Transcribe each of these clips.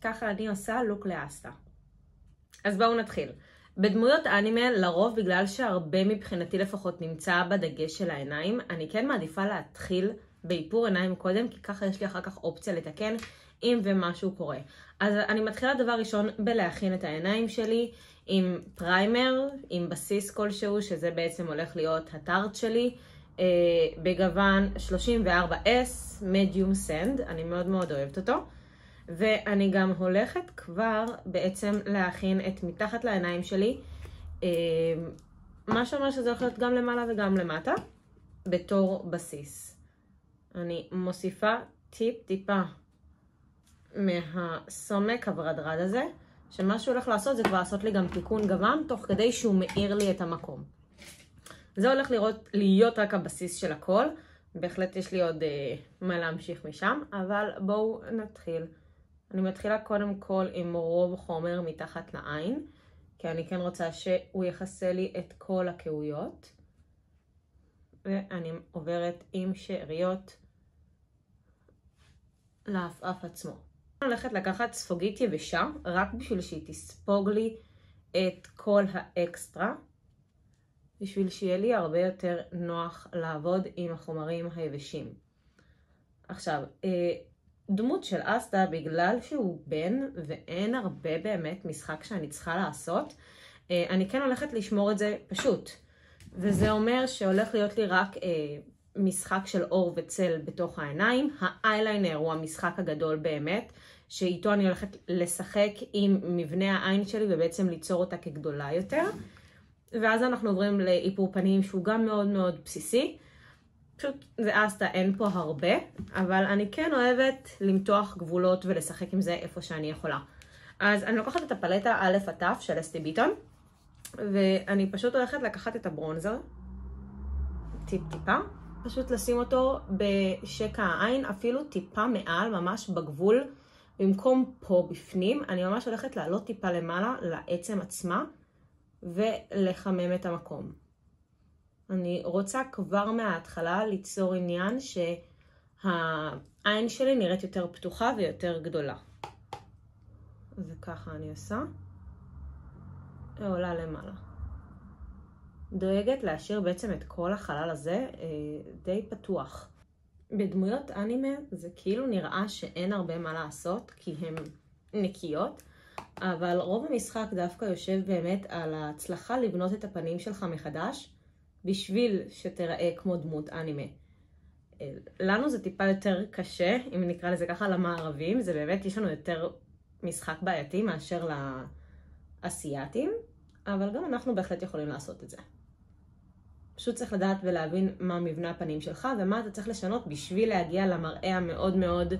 ככה אני עושה לוק לאסטה. אז בואו נתחיל. בדמויות אנימה, לרוב בגלל שהרבה מבחינתי לפחות נמצא בדגש של העיניים, אני כן מעדיפה להתחיל באיפור עיניים קודם, כי ככה יש לי אחר כך אופציה לתקן אם ומשהו קורה. אז אני מתחילה דבר ראשון בלהכין את העיניים שלי עם פריימר, עם בסיס כלשהו, שזה בעצם הולך להיות הטארט שלי, בגוון 34S, מדיום סנד, אני מאוד מאוד אוהבת אותו. ואני גם הולכת כבר בעצם להכין את מתחת לעיניים שלי, מה שאומר שזה הולך להיות גם למעלה וגם למטה, בתור בסיס. אני מוסיפה טיפה מהסומק הוורדרד הזה, שמה שהוא הולך לעשות זה כבר לעשות לי גם תיקון גוון, תוך כדי שהוא מאיר לי את המקום. זה הולך להיות רק הבסיס של הכל, בהחלט יש לי עוד מה להמשיך משם, אבל בואו נתחיל. אני מתחילה קודם כל עם רוב חומר מתחת לעין, כי אני כן רוצה שהוא יכסה לי את כל הכהויות. ואני עוברת עם שאריות לעפעף עצמו. אני הולכת לקחת ספוגית יבשה, רק בשביל שהיא תספוג לי את כל האקסטרה, בשביל שיהיה לי הרבה יותר נוח לעבוד עם החומרים היבשים. עכשיו, דמות של אסטה, בגלל שהוא בן ואין הרבה באמת משחק שאני צריכה לעשות, אני כן הולכת לשמור את זה פשוט. וזה אומר שהולך להיות לי רק משחק של אור וצל בתוך העיניים. האייליינר הוא המשחק הגדול באמת, שאיתו אני הולכת לשחק עם מבנה העין שלי ובעצם ליצור אותה כגדולה יותר. ואז אנחנו עוברים לאיפור פנים שהוא גם מאוד מאוד בסיסי. פשוט זה אסטה, אין פה הרבה, אבל אני כן אוהבת למתוח גבולות ולשחק עם זה איפה שאני יכולה. אז אני לוקחת את הפלטה א' עטף של אסתי ביטון, ואני פשוט הולכת לקחת את הברונזר, טיפה, פשוט לשים אותו בשקע העין, אפילו טיפה מעל, ממש בגבול, במקום פה בפנים, אני ממש הולכת לעלות טיפה למעלה לעצם עצמה, ולחמם את המקום. אני רוצה כבר מההתחלה ליצור עניין שהעין שלי נראית יותר פתוחה ויותר גדולה. וככה אני עושה. עולה למעלה. דואגת להשאיר בעצם את כל החלל הזה די פתוח. בדמויות אנימה זה כאילו נראה שאין הרבה מה לעשות כי הן נקיות, אבל רוב המשחק דווקא יושב באמת על ההצלחה לבנות את הפנים שלך מחדש, בשביל שתראה כמו דמות אנימה. לנו זה טיפה יותר קשה, אם נקרא לזה ככה, למערבים, זה באמת יש לנו יותר משחק בעייתי מאשר לאסייתים, אבל גם אנחנו בהחלט יכולים לעשות את זה. פשוט צריך לדעת ולהבין מה מבנה הפנים שלך ומה אתה צריך לשנות בשביל להגיע למראה המאוד מאוד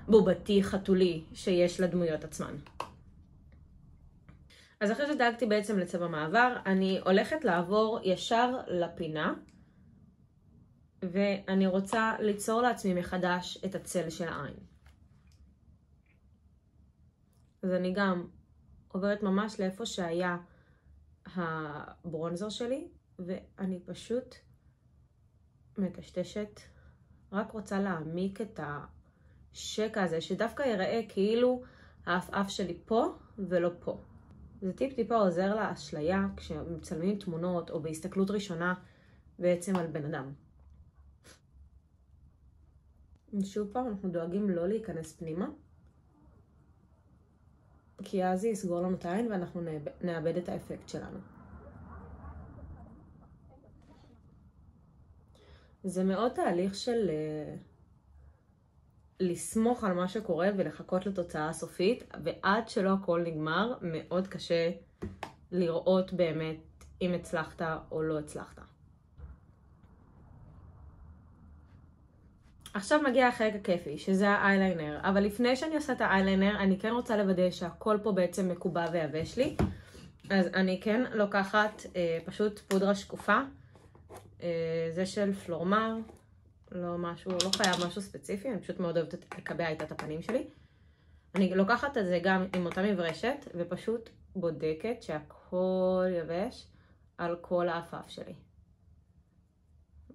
בובתי, חתולי שיש לדמויות עצמן. אז אחרי שדאגתי בעצם לצבע מעבר, אני הולכת לעבור ישר לפינה, ואני רוצה ליצור לעצמי מחדש את הצל של העין. אז אני גם עוברת ממש לאיפה שהיה הברונזר שלי, ואני פשוט מטשטשת, רק רוצה להעמיק את השקע הזה, שדווקא ייראה כאילו העפעף שלי פה ולא פה. זה טיפה עוזר לאשליה כשמצלמים תמונות או בהסתכלות ראשונה בעצם על בן אדם. שוב פעם אנחנו דואגים לא להיכנס פנימה, כי אז זה יסגור לנו את העין ואנחנו נאבד את האפקט שלנו. זה מאוד תהליך של לסמוך על מה שקורה ולחכות לתוצאה הסופית, ועד שלא הכל נגמר, מאוד קשה לראות באמת אם הצלחת או לא הצלחת. עכשיו מגיע החלק הכיפי, שזה האייליינר, אבל לפני שאני עושה את האייליינר, אני כן רוצה לוודא שהכל פה בעצם מקובע ויבש לי. אז אני כן לוקחת פשוט פודרה שקופה, זה של פלורמר, לא חייב משהו ספציפי, אני פשוט מאוד אוהבת לקבע איתה את הפנים שלי. אני לוקחת את זה גם עם אותה מברשת, ופשוט בודקת שהכל יבש על כל העפעף שלי.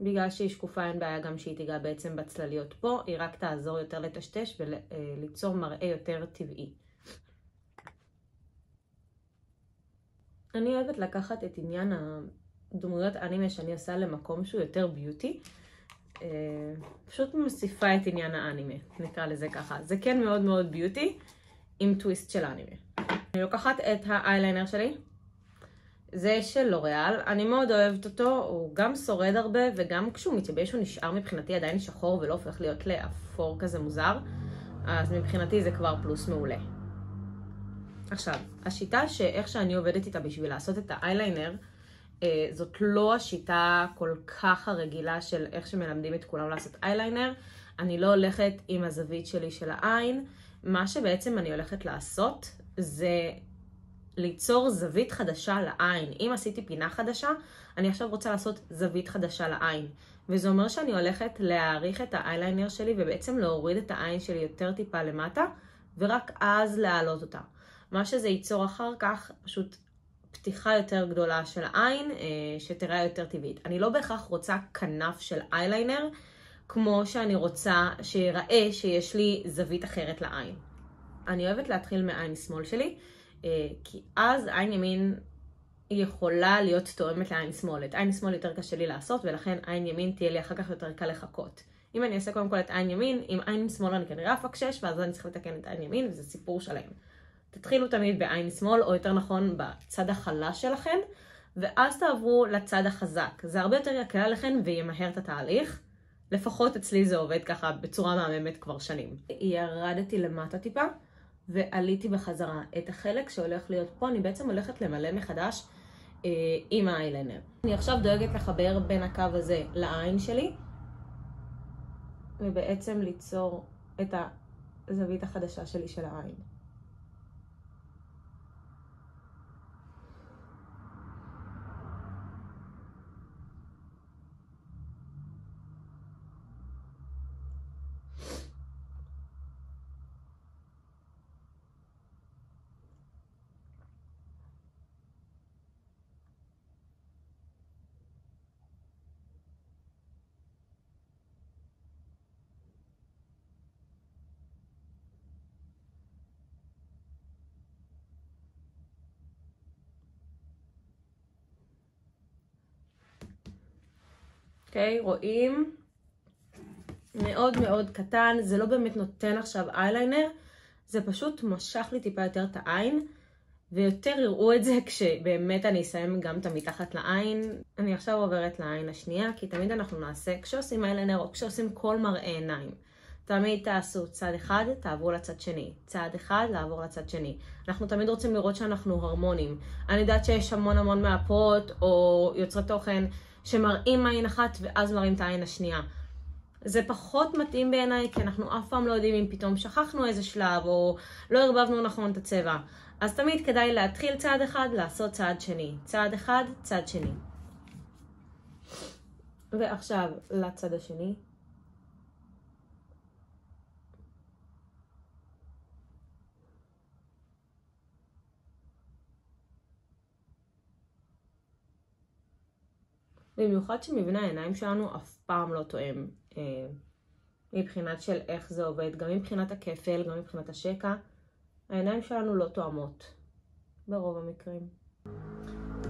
בגלל שהיא שקופה אין בעיה גם שהיא תיגע בעצם בצלליות פה, היא רק תעזור יותר לטשטש וליצור מראה יותר טבעי. אני אוהבת לקחת את עניין הדמויות אנימה שאני עושה למקום שהוא יותר ביוטי. פשוט מוסיפה את עניין האנימה, נקרא לזה ככה. זה כן מאוד מאוד ביוטי, עם טוויסט של האנימה. אני לוקחת את האייליינר שלי. זה של לוריאל, אני מאוד אוהבת אותו, הוא גם שורד הרבה וגם כשהוא מתייבש הוא נשאר מבחינתי עדיין שחור ולא הופך להיות לאפור כזה מוזר. אז מבחינתי זה כבר פלוס מעולה. עכשיו, השיטה שאיך שאני עובדת איתה בשביל לעשות את האייליינר, זאת לא השיטה כל כך הרגילה של איך שמלמדים את כולם לעשות אייליינר. אני לא הולכת עם הזווית שלי של העין. מה שבעצם אני הולכת לעשות זה ליצור זווית חדשה לעין. אם עשיתי פינה חדשה, אני עכשיו רוצה לעשות זווית חדשה לעין. וזה אומר שאני הולכת להעריך את האייליינר שלי ובעצם להוריד את העין שלי יותר טיפה למטה, ורק אז להעלות אותה. מה שזה ייצור אחר כך, פשוט פתיחה יותר גדולה של העין, שתראה יותר טבעית. אני לא בהכרח רוצה כנף של אייליינר, כמו שאני רוצה שיראה שיש לי זווית אחרת לעין. אני אוהבת להתחיל מעין שמאל שלי, כי אז עין ימין יכולה להיות תואמת לעין שמאל. את עין שמאל יותר קשה לי לעשות, ולכן עין ימין תהיה לי אחר כך יותר קל לחכות. אם אני אעשה קודם כל את עין ימין, עם עין שמאל אני כנראה אפקשש, ואז אני צריכה לתקן את עין ימין, וזה סיפור שלם. תתחילו תמיד בעין שמאל, או יותר נכון בצד החלש שלכם, ואז תעברו לצד החזק. זה הרבה יותר יקל עליכם וימהר את התהליך. לפחות אצלי זה עובד ככה בצורה מהממת כבר שנים. ירדתי למטה טיפה, ועליתי בחזרה. את החלק שהולך להיות פה, אני בעצם הולכת למלא מחדש עם האייליינר. אני עכשיו דואגת לחבר בין הקו הזה לעין שלי, ובעצם ליצור את הזווית החדשה שלי של העין. אוקיי, רואים? מאוד מאוד קטן, זה לא באמת נותן עכשיו אייליינר, זה פשוט משך לי טיפה יותר את העין, ויותר יראו את זה כשבאמת אני אסיים גם את המתחת לעין. אני עכשיו עוברת לעין השנייה, כי תמיד אנחנו נעשה, כשעושים אייליינר או כשעושים כל מראה עיניים, תמיד תעשו צד אחד, תעברו לצד שני. צד אחד, לעבור לצד שני. אנחנו תמיד רוצים לראות שאנחנו הרמונים. אני יודעת שיש המון מהפות או יוצרי תוכן שמראים עין אחת ואז מראים את העין השנייה. זה פחות מתאים בעיניי, כי אנחנו אף פעם לא יודעים אם פתאום שכחנו איזה שלב או לא הרבבנו נכון את הצבע. אז תמיד כדאי להתחיל צעד אחד, לעשות צעד שני. צעד אחד, צעד שני. ועכשיו לצד השני. במיוחד שמבנה העיניים שלנו אף פעם לא תואם מבחינת של איך זה עובד, גם מבחינת הכפל, גם מבחינת השקע. העיניים שלנו לא תואמות, ברוב המקרים.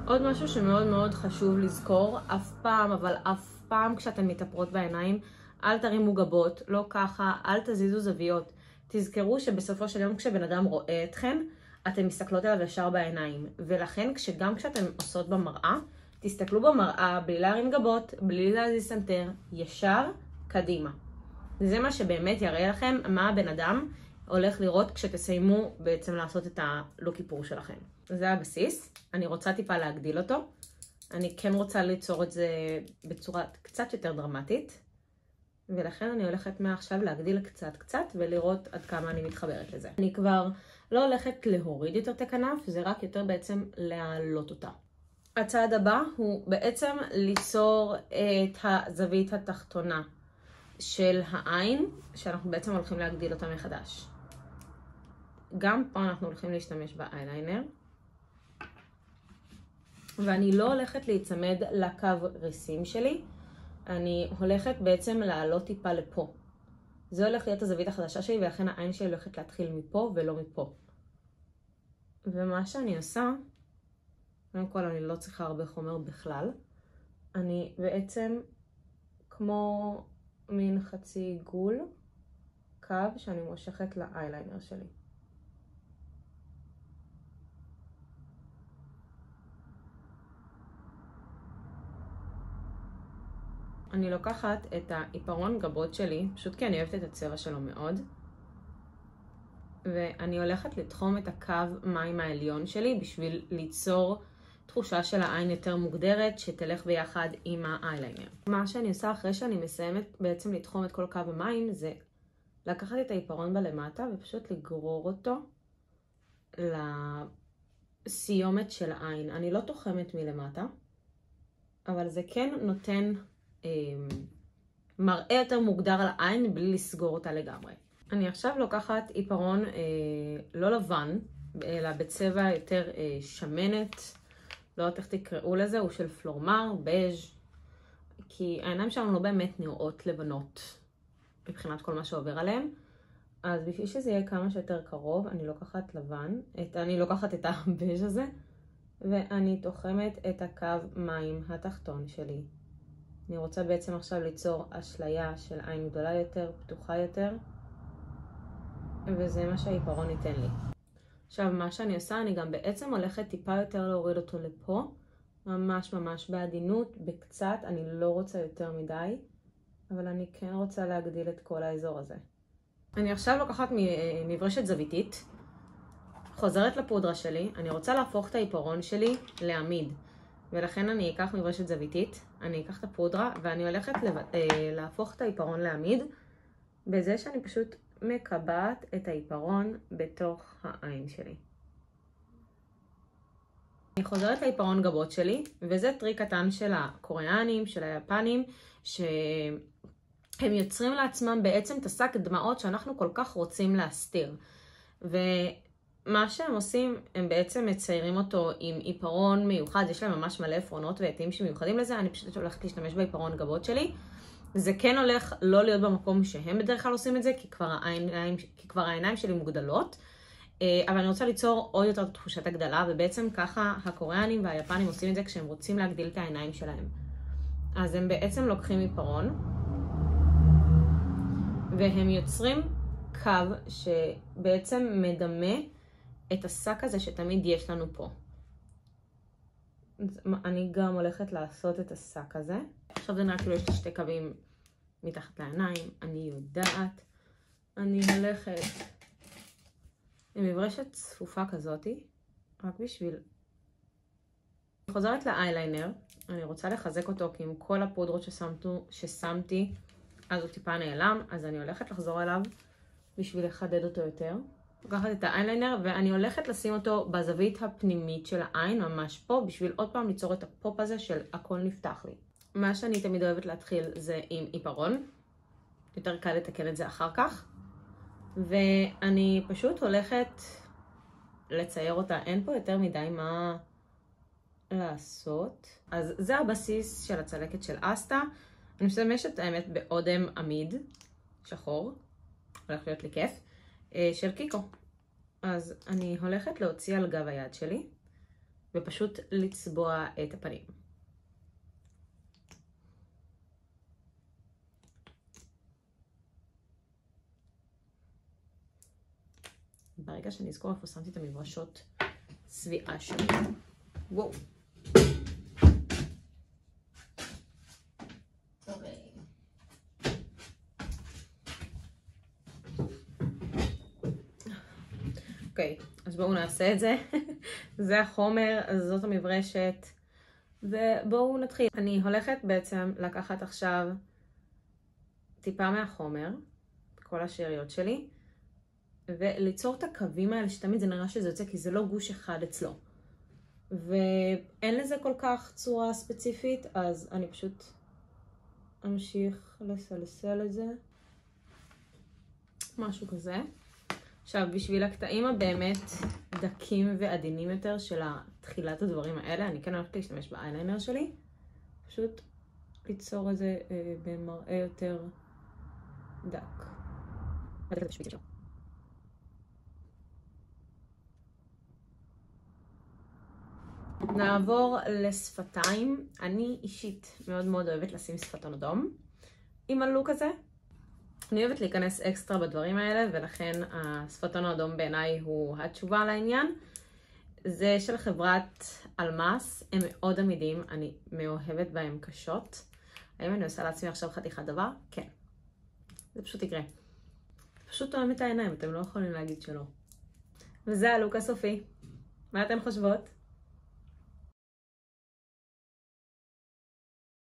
עוד משהו שמאוד מאוד חשוב לזכור, אף פעם, אבל אף פעם כשאתן מתאפרות בעיניים, אל תרימו גבות, לא ככה, אל תזיזו זוויות. תזכרו שבסופו של יום כשבן אדם רואה אתכן, אתן מסתכלות עליו ישר בעיניים. ולכן גם כשאתן עושות במראה, תסתכלו במראה בלי להרים גבות, בלי להזיז סנטר, ישר קדימה. זה מה שבאמת יראה לכם מה הבן אדם הולך לראות כשתסיימו בעצם לעשות את הלוק איפור שלכם. זה הבסיס, אני רוצה טיפה להגדיל אותו. אני כן רוצה ליצור את זה בצורה קצת יותר דרמטית. ולכן אני הולכת מעכשיו להגדיל קצת ולראות עד כמה אני מתחברת לזה. אני כבר לא הולכת להוריד יותר את הכנף, זה רק יותר בעצם להעלות אותה. הצעד הבא הוא בעצם ליצור את הזווית התחתונה של העין, שאנחנו בעצם הולכים להגדיל אותה מחדש. גם פה אנחנו הולכים להשתמש באייליינר. ואני לא הולכת להיצמד לקו ריסים שלי, אני הולכת בעצם לעלות טיפה לפה. זה הולך להיות הזווית החדשה שלי, ולכן העין שלי הולכת להתחיל מפה ולא מפה. ומה שאני עושה, קודם כל אני לא צריכה הרבה חומר בכלל. אני בעצם כמו מין חצי עיגול, קו שאני מושכת לאייליינר שלי. אני לוקחת את העיפרון גבות שלי, פשוט כי אני אוהבת את הצבע שלו מאוד. ואני הולכת לתחום את הקו מים העליון שלי בשביל ליצור תחושה של העין יותר מוגדרת שתלך ביחד עם האייליינר. מה שאני עושה אחרי שאני מסיימת בעצם לתחום את כל קו המים זה לקחת את העיפרון בלמטה ופשוט לגרור אותו לסיומת של העין. אני לא תוחמת מלמטה, אבל זה כן נותן מראה יותר מוגדר על העין בלי לסגור אותה לגמרי. אני עכשיו לוקחת עיפרון לא לבן, אלא בצבע יותר שמנת, לא יודעת איך תקראו לזה, הוא של פלורמר, בז', כי העיניים שלנו לא באמת נראות לבנות מבחינת כל מה שעובר עליהם. אז בשביל שזה יהיה כמה שיותר קרוב, אני לוקחת את הבז' הזה, ואני תוחמת את הקו מים התחתון שלי. אני רוצה בעצם עכשיו ליצור אשליה של עין גדולה יותר, פתוחה יותר, וזה מה שהעיפרון ייתן לי. עכשיו מה שאני עושה, אני גם בעצם הולכת טיפה יותר להוריד אותו לפה, ממש בעדינות, בקצת, אני לא רוצה יותר מדי, אבל אני כן רוצה להגדיל את כל האזור הזה. אני עכשיו לוקחת מברשת זוויתית, חוזרת לפודרה שלי, אני רוצה להפוך את העיפרון שלי לעמיד, ולכן אני אקח מברשת זוויתית, אני אקח את הפודרה, ואני הולכת להפוך את העיפרון לעמיד, בזה שאני פשוט מקבעת את העיפרון בתוך העין שלי. אני חוזרת לעיפרון גבות שלי, וזה טריק קטן של הקוריאנים, של היפנים, שהם יוצרים לעצמם בעצם את השק דמעות שאנחנו כל כך רוצים להסתיר. ומה שהם עושים, הם בעצם מציירים אותו עם עיפרון מיוחד, יש להם ממש מלא עפרונות ועטים שמיוחדים לזה, אני פשוט הולכת להשתמש בעיפרון גבות שלי. זה כן הולך לא להיות במקום שהם בדרך כלל עושים את זה, כי כבר העיניים שלי מוגדלות, אבל אני רוצה ליצור עוד יותר תחושת הגדלה, ובעצם ככה הקוריאנים והיפנים עושים את זה כשהם רוצים להגדיל את העיניים שלהם. אז הם בעצם לוקחים עיפרון, והם יוצרים קו שבעצם מדמה את השק הזה שתמיד יש לנו פה. אני גם הולכת לעשות את השק הזה. עכשיו זה נראה כאילו יש לי שתי קווים מתחת לעיניים, אני יודעת. אני הולכת עם מברשת צפופה כזאתי, רק בשביל... אני חוזרת לאייליינר, אני רוצה לחזק אותו כי עם כל הפודרות ששמתי, אז הוא טיפה נעלם, אז אני הולכת לחזור אליו בשביל לחדד אותו יותר. לוקחת את האייליינר ואני הולכת לשים אותו בזווית הפנימית של העין, ממש פה, בשביל עוד פעם ליצור את הפופ הזה של הכל נפתח לי. מה שאני תמיד אוהבת להתחיל זה עם עיפרון, יותר קל לתקן את זה אחר כך, ואני פשוט הולכת לצייר אותה, אין פה יותר מדי מה לעשות. אז זה הבסיס של הצלקת של אסטה, אני משתמשת האמת באודם עמיד, שחור, הולך להיות לי כיף, של קיקו. אז אני הולכת להוציא על גב היד שלי, ופשוט לצבוע את הפנים. ברגע שאני אזכור איפה שמתי את המברשות צביעה שלי. וואו. אוקיי, אז בואו נעשה את זה. זה החומר, זאת המברשת, ובואו נתחיל. אני הולכת בעצם לקחת עכשיו טיפה מהחומר, כל השאריות שלי, וליצור את הקווים האלה שתמיד זה נראה שזה יוצא, כי זה לא גוש אחד אצלו. ואין לזה כל כך צורה ספציפית, אז אני פשוט אמשיך לסלסל את זה. משהו כזה. עכשיו, בשביל הקטעים הבאמת דקים ועדינים יותר של תחילת הדברים האלה, אני כן הולכת להשתמש באייליינר שלי. פשוט ליצור את זה במראה יותר דק. נעבור לשפתיים. אני אישית מאוד מאוד אוהבת לשים שפתון אדום עם הלוק הזה. אני אוהבת להיכנס אקסטרה בדברים האלה, ולכן השפתון האדום בעיניי הוא התשובה לעניין. זה של חברת אלמאס, הם מאוד עמידים, אני מאוהבת בהם קשות. האם אני עושה לעצמי עכשיו חתיכת דבר? כן. זה פשוט יקרה. פשוט תואם את העיניים, אתם לא יכולים להגיד שלא. וזה הלוק הסופי. מה אתן חושבות?